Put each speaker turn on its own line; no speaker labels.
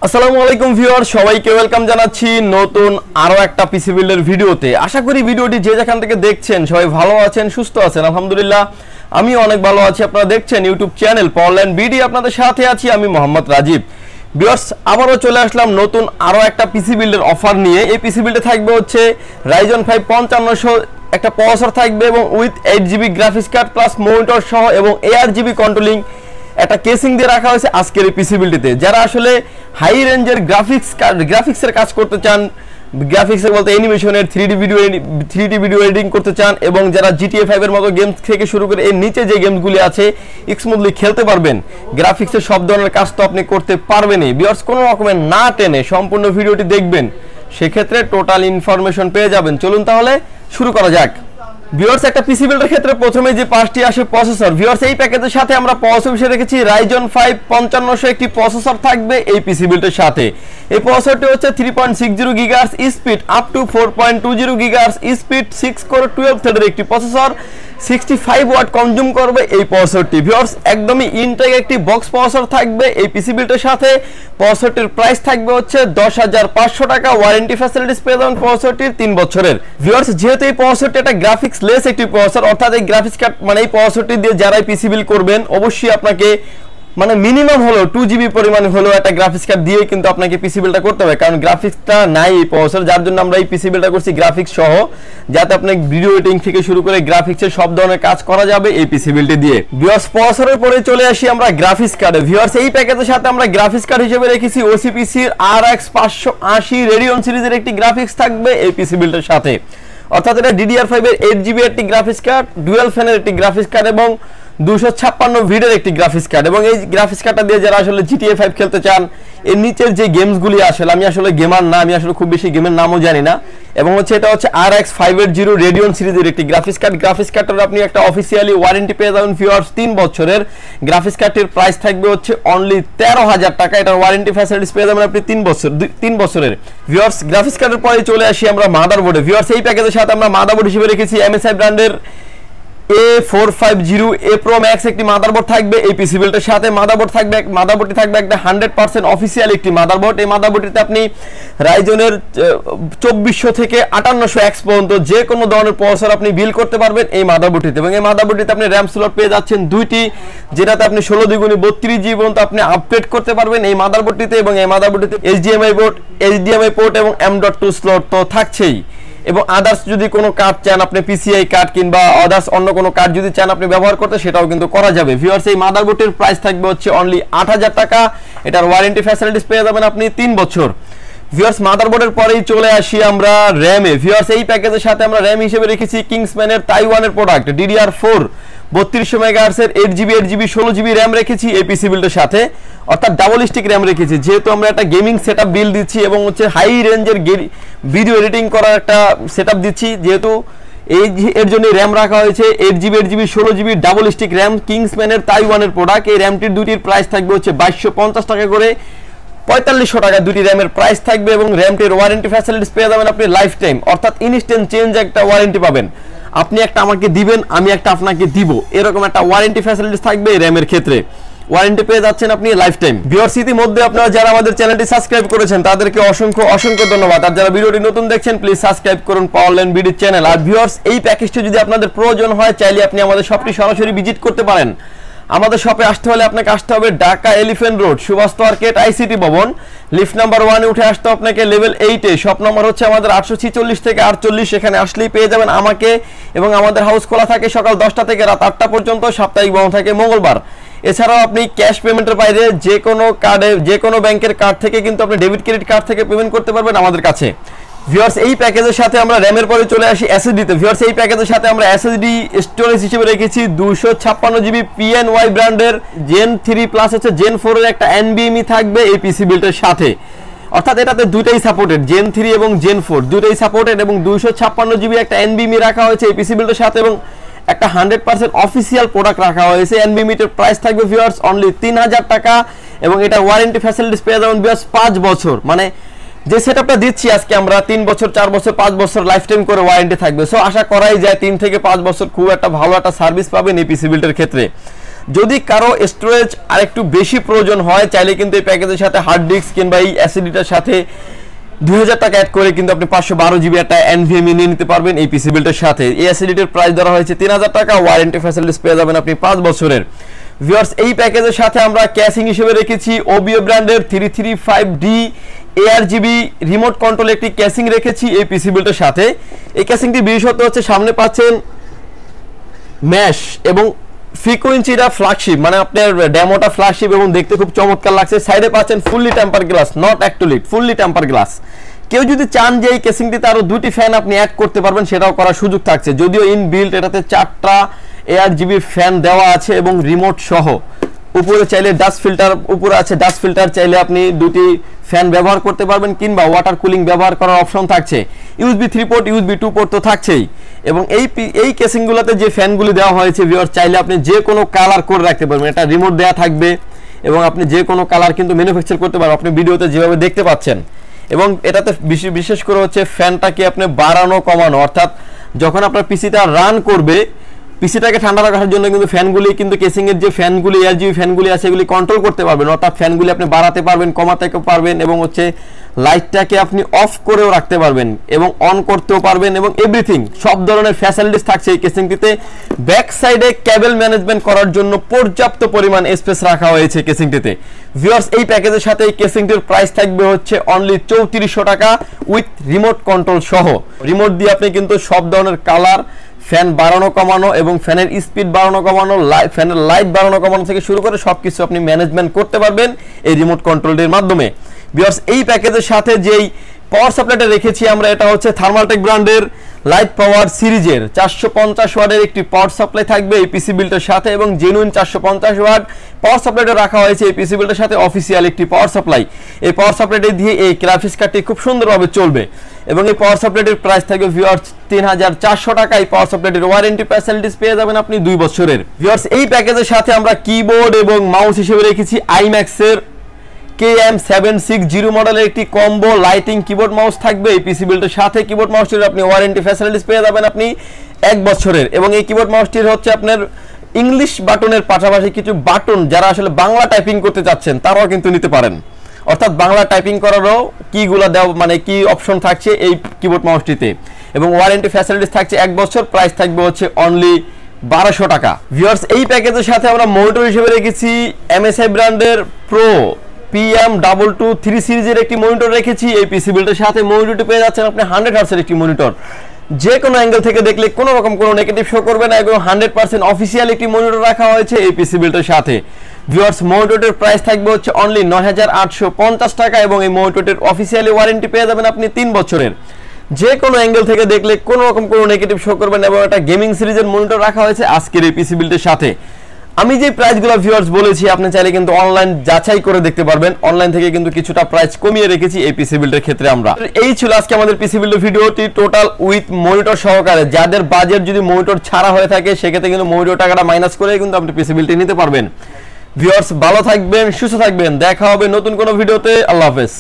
আসসালামু আলাইকুম ভিউয়ার, সবাইকে ওয়েলকাম জানাচ্ছি নতুন আরো একটা পিসি বিল্ডের ভিডিওতে। আশা করি ভিডিওটি যে যেখান থেকে দেখছেন সবাই ভালো আছেন, সুস্থ আছেন। আলহামদুলিল্লাহ আমি অনেক ভালো আছি। আপনারা দেখছেন ইউটিউব চ্যানেল পাওয়ারল্যান্ড বিডি, আপনাদের সাথে আছি আমি মোহাম্মদ রাজীব। ভিউয়ার্স, আবারও চলে আসলাম নতুন আরো একটা পিসি বিল্ডের অফার নিয়ে। এই পিসি বিল্ডে থাকবে হচ্ছে Ryzen 5 5500 একটা প্রসেসর থাকবে এবং with 8GB graphics card plus monitor সহ এবং ARGB কন্ট্রোলিং একটা কেসিং দিয়ে রাখা হয়েছে আজকের এই পিসি বিল্ডটিতে। যারা আসলে হাই রেঞ্জের গ্রাফিক্সের কাজ করতে চান, গ্রাফিক্সের বলতে অ্যানিমেশনের 3D ভিডিও এডিটিং করতে চান এবং যারা GTA 5 এর মতো গেমস থেকে শুরু করে এর নিচে যে গেমসগুলি আছে স্মুথলি খেলতে পারবেন, গ্রাফিক্সের সব ধরনের কাজ তো আপনি করতে পারবেনই। ভিউয়ার্স, কোনো রকমের না টেনে সম্পূর্ণ ভিডিওটি দেখবেন, সেক্ষেত্রে টোটাল ইনফরমেশন পেয়ে যাবেন। চলুন তাহলে শুরু করা যাক। ভিউয়ার্স, একটা পিসি বিল্ডের ক্ষেত্রে প্রথমে যে পাঁচটি আসে প্রসেসর। ভিউয়ার্স, এই প্যাকেজের সাথে আমরা প্রসেসর হিসেবে রেখেছি Ryzen 5 5500 একটি প্রসেসর থাকবে এই পিসি বিল্ডের সাথে। এই প্রসেসরটি হচ্ছে 3.60 GHz speed up to 4.20 GHz speed 6 core 12 থ্রেডের একটি প্রসেসর, 65 ওয়াট কনজিউম করবে এই প্রসেসরটি। ভিউয়ার্স, একদমই ইনটেক একটি বক্স প্রসেসর থাকবে এই পিসি বিল্ডের সাথে। প্রসেসরটির প্রাইস থাকবে হচ্ছে 10,500 টাকা। ওয়ারেন্টি ফ্যাসিলিটিস পেয়ে যাবেন প্রসেসরটির 3 বছরের। ভিউয়ার্স, যেহেতু এই প্রসেসরটি একটা গ্রাফিক্স লেস একটি প্রসেসর, অর্থাৎ এই গ্রাফিক্স কার্ড মানে এই প্রসেসরটি দিয়ে যারাই পিসি বিল্ড করবেন অবশ্যই আপনাকে মানে মিনিমাম হলো 2GB পরিমাণ হলো একটা গ্রাফিক্স কার্ড দিয়ে কিন্তু আপনাকে পিসি বিল্ডটা করতে হবে, কারণ গ্রাফিক্সটা নাই এই প্রসেসর, যার জন্য আমরা এই পিসি বিল্ডটা করছি গ্রাফিক্স সহ, যাতে আপনি ভিডিও এডিটিং থেকে শুরু করে গ্রাফিক্সের সব ধরনের কাজ করা যাবে এই পিসি বিল্ডটি দিয়ে। ভিউয়ার্স, প্রসেসরের পরে চলে আসি আমরা গ্রাফিক্স কার্ডে। ভিউয়ার্স, এই প্যাকেজের সাথে আমরা গ্রাফিক্স কার্ড হিসেবে রেখেছি OCPC RX 580 রেডিয়ন সিরিজের একটি গ্রাফিক্স থাকবে এই পিসি বিল্ডের সাথে, অর্থাৎ এটা DDR5 এর 8GB একটি গ্রাফিক্স কার্ড, ডুয়াল ফ্যানের একটি গ্রাফিক্স কার্ড এবং 256 ভিডিওর একটি গ্রাফিক্স কার্ড। এবং এই গ্রাফিক্স কার্ডটা দিয়ে যারা আসলে GTA 5 খেলতে চান, এর নিচের যে গেমসগুলি আসলে আমি আসলে গেমার না, আমি আসলে খুব বেশি গেমের নামও জানি না, এবং হচ্ছে এটা হচ্ছে RX 580 রেডিয়ন সিরিজের একটি গ্রাফিক্স কার্ড। গ্রাফিক্স কার্ডটার আপনি একটা অফিসিয়ালি ওয়ারেন্টি পেয়ে যাবেন ভিউয়ার্স 3 বছরের। গ্রাফিক্স কার্ডটির প্রাইস থাকবে হচ্ছে অনলি 13,000 টাকা। এটার ওয়ারেন্টি ফ্যাসিলিটিস পেয়ে যাবেন আপনি 3 বছরের। ভিউয়ার্স, গ্রাফিক্স কার্ডের পরে চলে আসি আমরা মাদারবোর্ডে। ভিউয়ার্স, এই প্যাকেজের সাথে আমরা মাদারবোর্ড হিসেবে রেখেছি MSI ব্র্যান্ডের A450 A Pro Max একটি মাদারবোর্ড থাকবে এই পিসি বিল্ডের সাথে। মাদারবোর্ডটি থাকবে একটা 100% অফিসিয়াল একটি মাদারবোর্ড। এই মাদারবোর্ডটিতে আপনি রাইজনের 2400 থেকে 5800X পর্যন্ত যে কোনো ধরনের প্রসেসর আপনি বিল্ড করতে পারবেন এই মাদারবোর্ডটিতে। এবং এই মাদারবোর্ডটিতে আপনি র্যাম স্লট পেয়ে যাচ্ছেন 2টি, যেটাতে আপনি 16 দ্বিগুণে 32GB পর্যন্ত আপনি আপগ্রেড করতে পারবেন এই মাদারবোর্ডটিতে। এবং এই মাদারবোর্ডটিতে HDMI পোর্ট এবং M.2 স্লট তো থাকছেই। এবং আদার্স যদি কোনো কার্ড চান আপনি, PCI কার্ড কিংবা আদার্স অন্য কোনো কার্ড যদি চান আপনি ব্যবহার করতে, সেটাও কিন্তু করা যাবে। ভিউয়ার্স, এই মাদারবোর্ডের প্রাইস থাকবে হচ্ছে অনলি 8,000 টাকা। এটার ওয়ারেন্টি ফ্যাসিলিটিস পেয়ে যাবেন আপনি 3 বছর। ভিউয়ার্স, মাদারবোর্ডের পরেই চলে আসি আমরা র্যামে। ভিউয়ার্স, এই প্যাকেজের সাথে আমরা র্যাম হিসেবে রেখেছি কিংসম্যানের তাইওয়ানের প্রোডাক্ট DDR4 3200 MHz এর 8GB 16GB র্যাম রেখেছি এই পিসি বিল্ডের সাথে, অর্থাৎ ডাবল স্টিক র্যাম রেখেছি, যেহেতু আমরা একটা গেমিং সেটআপ বিল্ড দিচ্ছি এবং হচ্ছে হাই রেঞ্জের ভিডিও এডিটিং করার একটা সেটআপ দিচ্ছি, যেহেতু এর জন্য র্যাম রাখা হয়েছে 8GB 16GB double stick RAM কিংসম্যানের তাইওয়ানের প্রোডাক্ট। এই র্যামটির দুটির প্রাইস থাকবে হচ্ছে 2250 টাকা করে, 4500 টাকা দুটি র্যামের প্রাইস থাকবে। এবং র্যামটির ওয়ারেন্টি ফ্যাসিলিটিস পেয়ে যাবেন আপনি লাইফ টাইম, অর্থাৎ ইনস্ট্যান্ট চেঞ্জ একটা ওয়ারেন্টি পাবেন। আপনি একটা আমাকে দিবেন, আমি একটা আপনাকে দিব, এরকম একটা ওয়ারেন্টি ফ্যাসিলিটিস থাকবে এই র্যামের ক্ষেত্রে। ওয়ারেন্টি পেয়ে যাচ্ছেন আপনি লাইফ টাইম। ভিউয়ার্স, ইতিমধ্যে আপনারা যারা আমাদের চ্যানেলটি সাবস্ক্রাইব করেছেন তাদেরকে অসংখ্য ধন্যবাদ। আর যারা ভিডিওটি নতুন দেখছেন প্লিজ সাবস্ক্রাইব করুন পাওয়ারল্যান্ড বিডি চ্যানেল। আর ভিউয়ার্স, এই প্যাকেজটি যদি আপনাদের প্রয়োজন হয় চাইলে আপনি আমাদের শপটি সরাসরি ভিজিট করতে পারেন। আমাদের শপে আসতে হলে আপনাকে আসতে হবে Dhaka elephant road Subhash market ICT ভবন, লিফট নাম্বার 1 এ উঠে আসতে আপনাকে লেভেল 8 এ। শপ নম্বর হচ্ছে আমাদের 846 থেকে 48। এখানে আসলেই পেয়ে যাবেন আমাকে। এবং আমাদের হাউস খোলা থাকে সকাল 10টা থেকে রাত 8টা পর্যন্ত, সাপ্তাহিক বন্ধ থাকে মঙ্গলবার। এছাড়াও আপনি ক্যাশ পেমেন্টের বাইরে যে কোনো কার্ডে, যে কোনো ব্যাংকের কার্ড থেকে কিন্তু আপনি ডেবিট ক্রেডিট কার্ড থেকে পেমেন্ট করতে পারবেন আমাদের কাছে। ভিউয়ার্স, এই প্যাকেজের সাথে আমরা র্যামের পরে চলে আসি SSD তে। ভিউয়ার্স, এই প্যাকেজের সাথে আমরা SSD স্টোরেজ হিসেবে রেখেছি 256GB PNY ব্র্যান্ডের Gen 3 প্লাস হচ্ছে Gen 4 এর একটা NVMe থাকবে এই পিসি বিল্ডের সাথে, অর্থাৎ এটাতে দুটাই সাপোর্টেড, Gen 3 এবং Gen 4 দুটাই সাপোর্টেড। এবং 256GB একটা NVMe রাখা হয়েছে এই পিসি বিল্ডের সাথে এবং একটা 100% অফিসিয়াল প্রোডাক্ট রাখা হয়েছে। NVMe এর প্রাইস থাকবে ভিউয়ার্স অনলি 3000 টাকা। এবং এটা ওয়ারেন্টি ফ্যাসিলিটিস পেয়ে যাবেন ভিউয়ার্স 5 বছর। মানে যে সেটআপটা দিচ্ছি আজকে আমরা 3 বছর 4 বছর 5 বছর লাইফ টাইম করে ওয়ারেন্টি থাকবে। সো আশা করাই যায় 3 থেকে 5 বছর খুব একটা ভালো একটা সার্ভিস পাবেন এই পিসি বিল্ডের ক্ষেত্রে। যদি কারো স্টোরেজ আরেকটু বেশি প্রয়োজন হয় চাইলে কিন্তু এই প্যাকেজের সাথে হার্ড ডিস্ক কিংবা এই এসএসডিটার সাথে 2000 টাকা অ্যাড করে কিন্তু আপনি 512 জিবি একটা এনভিএমই নিয়ে নিতে পারবেন এই পিসি বিল্ডের সাথে। এই এসএসডিটার প্রাইস ধরা হয়েছে 3000 টাকা, ওয়ারেন্টি ফ্যাসিলিটিস পেয়ে যাবেন আপনি 5 বছরের। ভিউয়ার্স, এই প্যাকেজের সাথে আমরা ক্যাসিং হিসেবে রেখেছি ওবিও ব্র্যান্ডের 335D ARGB রিমোট কন্ট্রোল একটি ক্যাসিং রেখেছি এই পিসি বিল্ডের সাথে। এই ক্যাসিংটি বিশেষত্ব হচ্ছে সামনে পাচ্ছেন ম্যাশ এবং ফ্রিকোয়েন্সিটা ফ্ল্যাগশিপ, মানে আপনার ডেমোটা ফ্ল্যাগশিপ এবং দেখতে খুব চমৎকার লাগছে। সাইডে পাচ্ছেন ফুললি টেম্পার গ্লাস, নট অ্যাক্টোলিট, ফুললি টেম্পার গ্লাস। কেউ যদি চান যে এই কেসিংটিতে আরো 2টি ফ্যান আপনি অ্যাড করতে পারবেন সেটাও করার সুযোগ থাকছে, যদিও ইন বিল্ড এটাতে 4টা ARGB ফ্যান দেওয়া আছে এবং রিমোট সহ। উপরে চাইলে ডাস্ট ফিল্টার, উপরে আছে ডাস্ট ফিল্টার, চাইলে আপনি 2টি ফ্যান ব্যবহার করতে পারবেন কিংবা ওয়াটার কুলিং ব্যবহার করার অপশন থাকছে। USB 3 পোর্ট, USB 2 পোর্ট তো থাকছেই। এবং এই কেসিংগুলোতে যে ফ্যানগুলি দেওয়া হয়েছে ভিউয়ার, চাইলে আপনি যে কোনো কালার করে রাখতে পারবেন। এটা রিমোট দেওয়া থাকবে এবং আপনি যে কোনো কালার কিন্তু ম্যানুফ্যাকচার করতে পারবেন আপনি ভিডিওতে যেভাবে দেখতে পাচ্ছেন। এবং এটাতে বিশেষ করে হচ্ছে ফ্যানটাকে আপনি বাড়ানো কমানো, অর্থাৎ যখন আপনার পিসিটা রান করবে, পিসিটাকে ঠান্ডা রাখার জন্য কিন্তু ফ্যানগুলি কিন্তু কেসিং এর যে ফ্যানগুলি ARGB ফ্যানগুলি আছে এগুলি কন্ট্রোল করতে পারবেন, অর্থাৎ ফ্যানগুলি আপনি বাড়াতে পারবেন, কমাতে পারবেন এবং হচ্ছে লাইটটাকে আপনি অফ করেও রাখতে পারবেন এবং অন করতেও পারবেন এবং এভরিথিং সব ধরনের ফ্যাসিলিটিস থাকছে এই কেসিংটিতে। ব্যাক সাইডে কেবল ম্যানেজমেন্ট করার জন্য পর্যাপ্ত পরিমাণ স্পেস রাখা হয়েছে কেসিংটিতে। ভিউয়ার্স, এই প্যাকেজের সাথে এই কেসিংটির প্রাইস থাকবে হচ্ছে অনলি 3400 টাকা উইথ রিমোট কন্ট্রোল সহ। রিমোট দিয়ে আপনি কিন্তু সব ধরনের কালার, ফ্যান বাড়ানো কমানো এবং ফ্যানের স্পিড বাড়ানো কমানো, ফ্যানের লাইট বাড়ানো কমানো থেকে শুরু করে সবকিছু আপনি ম্যানেজমেন্ট করতে পারবেন এই রিমোট কন্ট্রোলের মাধ্যমে। ভিউয়ার্স, এই প্যাকেজের সাথে যেই পাওয়ার সাপ্লাইটা রেখেছি আমরা, এটা হচ্ছে থার্মালটেক ব্র্যান্ডের লাইট পাওয়ার সিরিজের 450 ওয়াটের একটি পাওয়ার সাপ্লাই থাকবে এই পিসি বিল্ডের সাথে এবং জেনুইন 450 ওয়াট পাওয়ার সাপ্লাইটা রাখা হয়েছে এই পিসি বিল্ডের সাথে, অফিসিয়াল একটি পাওয়ার সাপ্লাই। এই পাওয়ার সাপ্লাইটা দিয়ে এই গ্রাফিক্স কার্ডটি খুব সুন্দরভাবে চলবে এবং এই পাওয়ার সাপ্লাইটির প্রাইস থাকবে ভিউয়ার্স 3400 টাকা। এই পাওয়ার সাপ্লাইটির ওয়ারেন্টি ফ্যাসিলিটিস পেয়ে যাবেন আপনি 2 বছরের। ভিউয়ার্স, এই প্যাকেজের সাথে আমরা কিবোর্ড এবং মাউস হিসেবে রেখেছি আইম্যাক্স এর KM760 মডেলের একটি কম্বো লাইটিং কিবোর্ড মাউস থাকবে এই পিসি বিল্ডের সাথে। কিবোর্ড মাউসটির আপনি ওয়ারেন্টি ফ্যাসিলিটিস পেয়ে যাবেন আপনি 1 বছরের এবং এই কিবোর্ড মাউসটির হচ্ছে আপনার ইংলিশ বাটনের পাশাপাশি কিছু বাটন যারা আসলে বাংলা টাইপিং করতে চাচ্ছেন তারাও কিন্তু নিতে পারেন, অর্থাৎ বাংলা টাইপিং করারও কিগুলো দেওয়া, মানে কি অপশন থাকছে এই কিবোর্ড মাউসটিতে এবং ওয়ারেন্টি ফ্যাসিলিটিস থাকছে 1 বছর। প্রাইস থাকবে হচ্ছে অনলি 1200 টাকা। ভিউয়ার্স, এই প্যাকেজের সাথে আমরা মনিটর হিসেবে রেখেছি MSI ব্র্যান্ডের প্রো PM223 সিরিজের একটি মনিটর রেখেছি এই পিসি বিল্ডের সাথে। মনিটরটি পেয়ে যাচ্ছেন আপনি 100 হার্টজের একটি মনিটর, যে কোনো অ্যাঙ্গেল থেকে দেখলে কোনো রকম কোনো নেগেটিভ শো করবে না এবং 100% অফিসিয়াল একটি মনিটর রাখা হয়েছে এই পিসি বিল্ডের সাথে। ভিউয়ার্স, মনিটরের প্রাইস থাকবে হচ্ছে অনলি 9850 টাকা এবং এই মনিটরের অফিসিয়ালি ওয়ারেন্টি পেয়ে যাবেন আপনি 3 বছরের। যে কোনো অ্যাঙ্গেল থেকে দেখলে কোনো রকম কোনো নেগেটিভ শো করবে না এবং একটা গেমিং সিরিজের মনিটর রাখা হয়েছে আজকের এই পিসি বিল্ডের সাথে। আমি যে প্রাইসগুলো ভিউয়ার্স বলেছি আপনি চাইলে কিন্তু অনলাইন যাচাই করে দেখতে পারবেন, অনলাইন থেকে কিন্তু কিছুটা প্রাইস কমিয়ে রেখেছি এই পিসি বিল্ডের ক্ষেত্রে আমরা। এই ছিল আজকে আমাদের পিসি বিল্ডের ভিডিওটি টোটাল উইথ মনিটর সহকারে। যাদের বাজেট যদি মনিটর ছাড়া হয়ে থাকে সেক্ষেত্রে কিন্তু মনিটর টাকাটা মাইনাস করে কিন্তু আপনি পিসি বিল্ডটি নিতে পারবেন। ভিউয়ার্স, ভালো থাকবেন, সুস্থ থাকবেন, দেখা হবে নতুন কোনো ভিডিওতে। আল্লাহ হাফেজ।